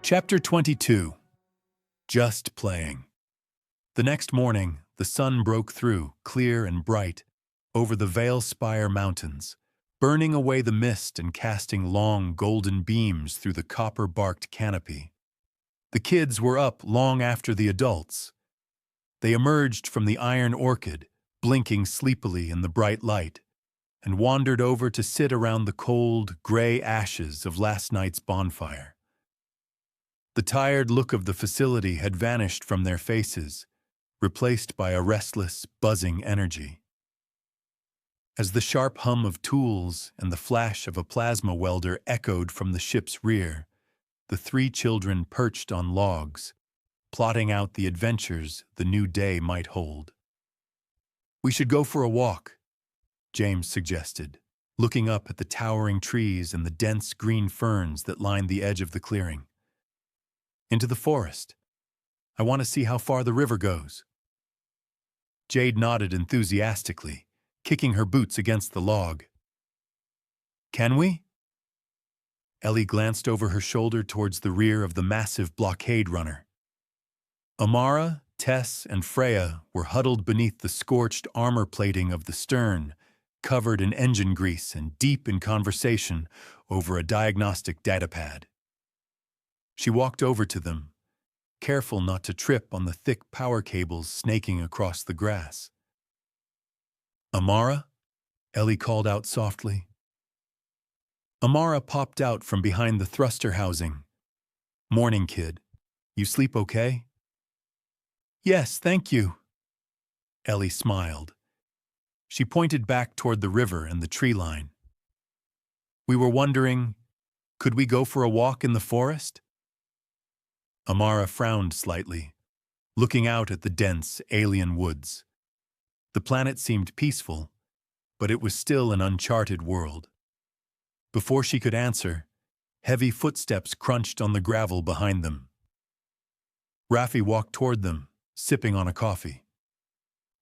Chapter 22. Just Playing. The next morning, the sun broke through, clear and bright, over the Vale Spire Mountains, burning away the mist and casting long golden beams through the copper-barked canopy. The kids were up long after the adults. They emerged from the iron orchid, blinking sleepily in the bright light, and wandered over to sit around the cold, gray ashes of last night's bonfire. The tired look of the facility had vanished from their faces, replaced by a restless, buzzing energy. As the sharp hum of tools and the flash of a plasma welder echoed from the ship's rear, the three children perched on logs, plotting out the adventures the new day might hold. "We should go for a walk," James suggested, looking up at the towering trees and the dense green ferns that lined the edge of the clearing. "Into the forest. I want to see how far the river goes." Jade nodded enthusiastically, kicking her boots against the log. "Can we?" Ellie glanced over her shoulder towards the rear of the massive blockade runner. Amara, Tess, and Freya were huddled beneath the scorched armor plating of the stern, covered in engine grease and deep in conversation over a diagnostic datapad. She walked over to them, careful not to trip on the thick power cables snaking across the grass. "Amara?" Ellie called out softly. Amara popped out from behind the thruster housing. "Morning, kid. You sleep okay?" "Yes, thank you." Ellie smiled. She pointed back toward the river and the tree line. "We were wondering, could we go for a walk in the forest?" Amara frowned slightly, looking out at the dense, alien woods. The planet seemed peaceful, but it was still an uncharted world. Before she could answer, heavy footsteps crunched on the gravel behind them. Raffi walked toward them, sipping on a coffee.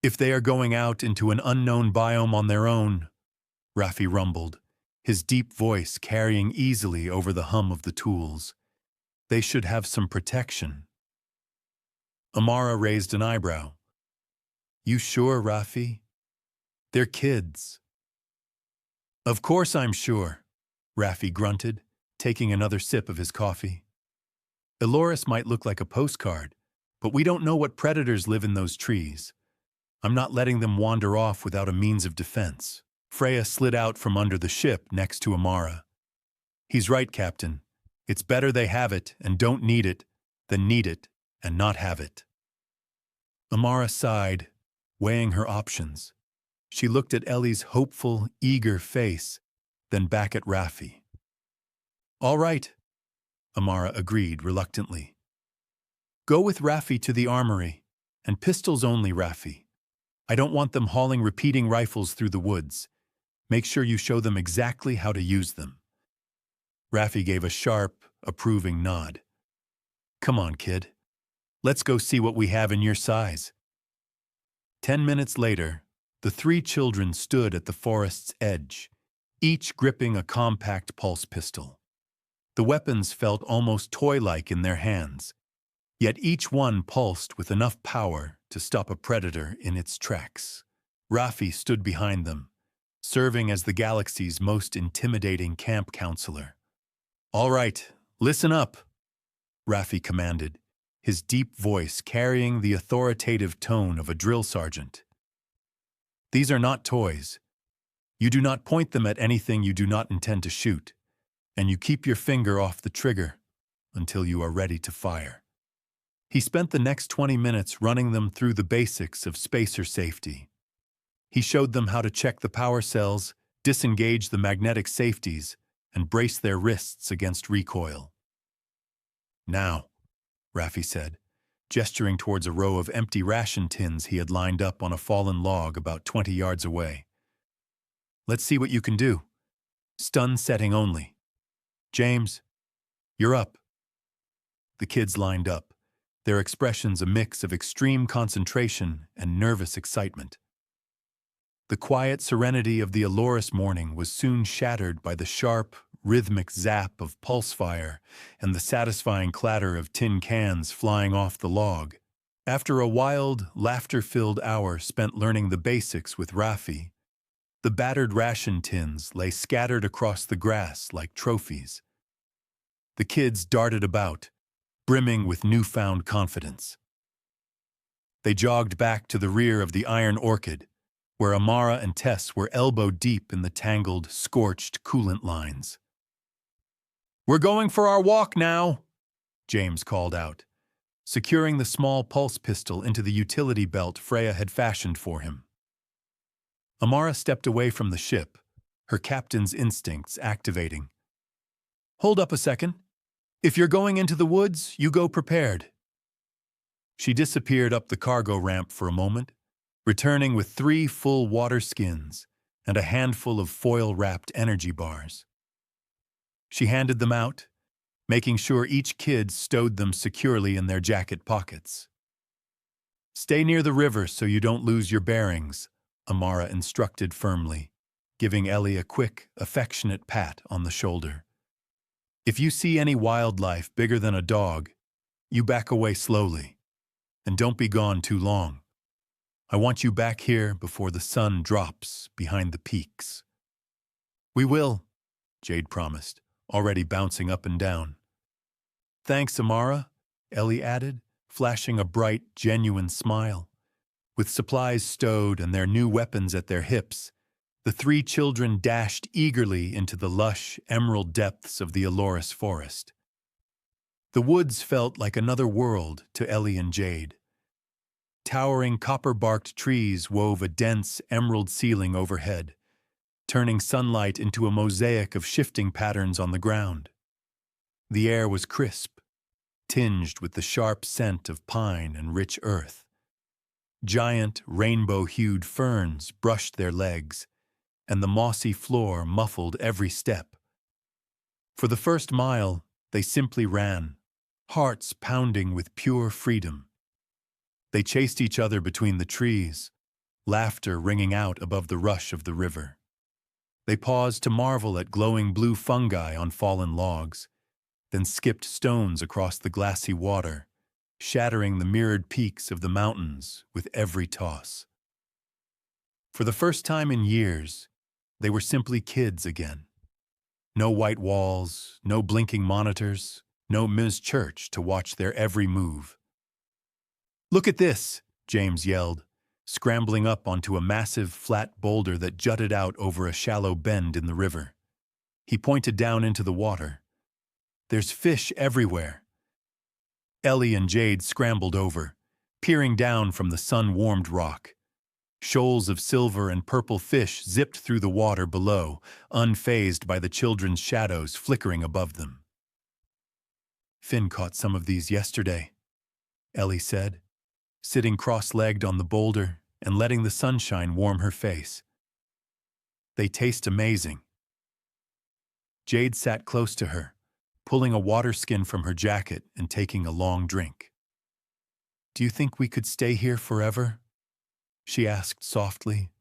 "If they are going out into an unknown biome on their own," Raffi rumbled, his deep voice carrying easily over the hum of the tools, "they should have some protection." Amara raised an eyebrow. "You sure, Raffi? They're kids." "Of course I'm sure," Raffi grunted, taking another sip of his coffee. "Eloris might look like a postcard, but we don't know what predators live in those trees. I'm not letting them wander off without a means of defense." Freya slid out from under the ship next to Amara. "He's right, Captain. It's better they have it and don't need it than need it and not have it." Amara sighed, weighing her options. She looked at Ellie's hopeful, eager face, then back at Raffi. "All right," Amara agreed reluctantly. "Go with Raffi to the armory, and pistols only, Raffi. I don't want them hauling repeating rifles through the woods. Make sure you show them exactly how to use them." Raffi gave a sharp, approving nod. "Come on, kid. Let's go see what we have in your size." 10 minutes later, the three children stood at the forest's edge, each gripping a compact pulse pistol. The weapons felt almost toy-like in their hands, yet each one pulsed with enough power to stop a predator in its tracks. Raffi stood behind them, serving as the galaxy's most intimidating camp counselor. "All right, listen up," Raffi commanded, his deep voice carrying the authoritative tone of a drill sergeant. "These are not toys. You do not point them at anything you do not intend to shoot, and you keep your finger off the trigger until you are ready to fire." He spent the next 20 minutes running them through the basics of spacer safety. He showed them how to check the power cells, disengage the magnetic safeties, and brace their wrists against recoil. "Now," Raffi said, gesturing towards a row of empty ration tins he had lined up on a fallen log about 20 yards away. "Let's see what you can do. Stun setting only. James, you're up." The kids lined up, their expressions a mix of extreme concentration and nervous excitement. The quiet serenity of the Eloris morning was soon shattered by the sharp, rhythmic zap of pulse fire and the satisfying clatter of tin cans flying off the log. After a wild, laughter-filled hour spent learning the basics with Rafi, the battered ration tins lay scattered across the grass like trophies. The kids darted about, brimming with newfound confidence. They jogged back to the rear of the Iron Orchid, where Amara and Tess were elbow-deep in the tangled, scorched coolant lines. "We're going for our walk now," James called out, securing the small pulse pistol into the utility belt Freya had fashioned for him. Amara stepped away from the ship, her captain's instincts activating. "Hold up a second. If you're going into the woods, you go prepared." She disappeared up the cargo ramp for a moment, returning with 3 full water skins and a handful of foil-wrapped energy bars. She handed them out, making sure each kid stowed them securely in their jacket pockets. "Stay near the river so you don't lose your bearings," Amara instructed firmly, giving Ellie a quick, affectionate pat on the shoulder. "If you see any wildlife bigger than a dog, you back away slowly, and don't be gone too long. I want you back here before the sun drops behind the peaks." "We will," Jade promised, already bouncing up and down. "Thanks, Amara," Ellie added, flashing a bright, genuine smile. With supplies stowed and their new weapons at their hips, the 3 children dashed eagerly into the lush, emerald depths of the Aloris forest. The woods felt like another world to Ellie and Jade. Towering copper-barked trees wove a dense emerald ceiling overhead, turning sunlight into a mosaic of shifting patterns on the ground. The air was crisp, tinged with the sharp scent of pine and rich earth. Giant, rainbow-hued ferns brushed their legs, and the mossy floor muffled every step. For the first mile, they simply ran, hearts pounding with pure freedom. They chased each other between the trees, laughter ringing out above the rush of the river. They paused to marvel at glowing blue fungi on fallen logs, then skipped stones across the glassy water, shattering the mirrored peaks of the mountains with every toss. For the first time in years, they were simply kids again. No white walls, no blinking monitors, no Ms. Church to watch their every move. "Look at this," James yelled, scrambling up onto a massive, flat boulder that jutted out over a shallow bend in the river. He pointed down into the water. "There's fish everywhere." Ellie and Jade scrambled over, peering down from the sun-warmed rock. Shoals of silver and purple fish zipped through the water below, unfazed by the children's shadows flickering above them. "Finn caught some of these yesterday," Ellie said, sitting cross-legged on the boulder and letting the sunshine warm her face. "They taste amazing." Jade sat close to her, pulling a water skin from her jacket and taking a long drink. "Do you think we could stay here forever?" she asked softly,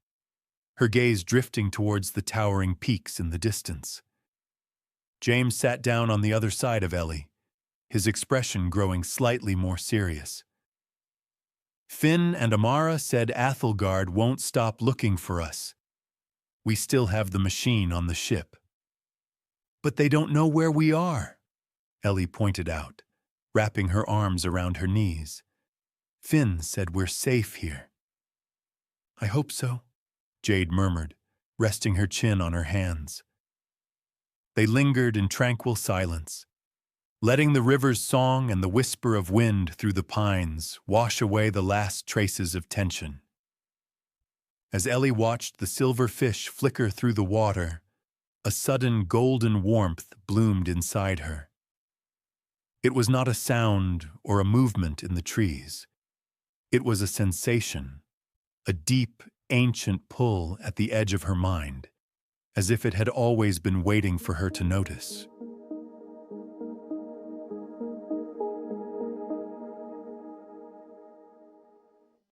her gaze drifting towards the towering peaks in the distance. James sat down on the other side of Ellie, his expression growing slightly more serious. "Finn and Amara said Athelgard won't stop looking for us. We still have the machine on the ship." "But they don't know where we are," Ellie pointed out, wrapping her arms around her knees. "Finn said we're safe here." "I hope so," Jade murmured, resting her chin on her hands. They lingered in tranquil silence, letting the river's song and the whisper of wind through the pines wash away the last traces of tension. As Ellie watched the silver fish flicker through the water, a sudden golden warmth bloomed inside her. It was not a sound or a movement in the trees. It was a sensation, a deep, ancient pull at the edge of her mind, as if it had always been waiting for her to notice.